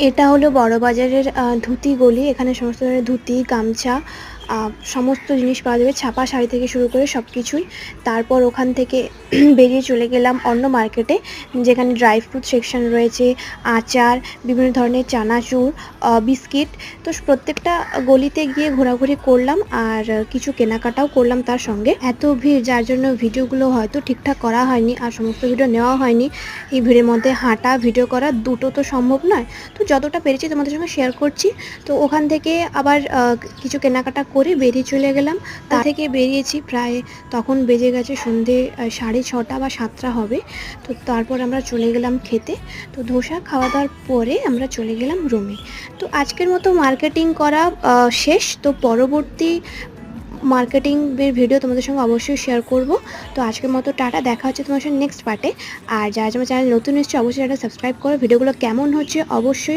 এটা হলো বড়বাজারের ধুতি গলি। এখানে সমস্ত ধরনের ধুতি, গামছা, সমস্ত জিনিস পাওয়া যাবে। ছাপা শাড়ি থেকে শুরু করে সবকিছুই। তারপর ওখান থেকে বেরিয়ে চলে গেলাম অন্য মার্কেটে, যেখানে ড্রাই ফ্রুট সেকশন রয়েছে, আচার, বিভিন্ন ধরনের চানাচুর, বিস্কিট। তো প্রত্যেকটা গলিতে গিয়ে ঘোরাঘুরি করলাম আর কিছু কেনাকাটাও করলাম তার সঙ্গে। এত ভিড় যার জন্য ভিডিওগুলো হয়তো ঠিকঠাক করা হয়নি আর সমস্ত ভিডিও নেওয়া হয়নি। এই ভিড়ের মধ্যে হাঁটা, ভিডিও করা দুটো তো সম্ভব নয়। তো যতটা পেরেছি তোমাদের সঙ্গে শেয়ার করছি। তো ওখান থেকে আবার কিছু কেনাকাটা করে বেরিয়ে চলে গেলাম। তা থেকে বেরিয়েছি প্রায় তখন বেজে গেছে সন্ধে 6:30 বা 7টা হবে। তো তারপর আমরা চলে গেলাম খেতে। তো ধোসা খাওয়া দাওয়ার পরে আমরা চলে গেলাম রুমে। তো আজকের মতো মার্কেটিং করা শেষ। তো পরবর্তী মার্কেটিংয়ের ভিডিও তোমাদের সঙ্গে অবশ্যই শেয়ার করব। তো আজকের মতো টাটা, দেখা হচ্ছে তোমার সঙ্গে নেক্সট পার্টে। আর যারা আমার চ্যানেল নতুন এসেছে অবশ্যই এটা সাবস্ক্রাইব করো। ভিডিওগুলো কেমন হচ্ছে অবশ্যই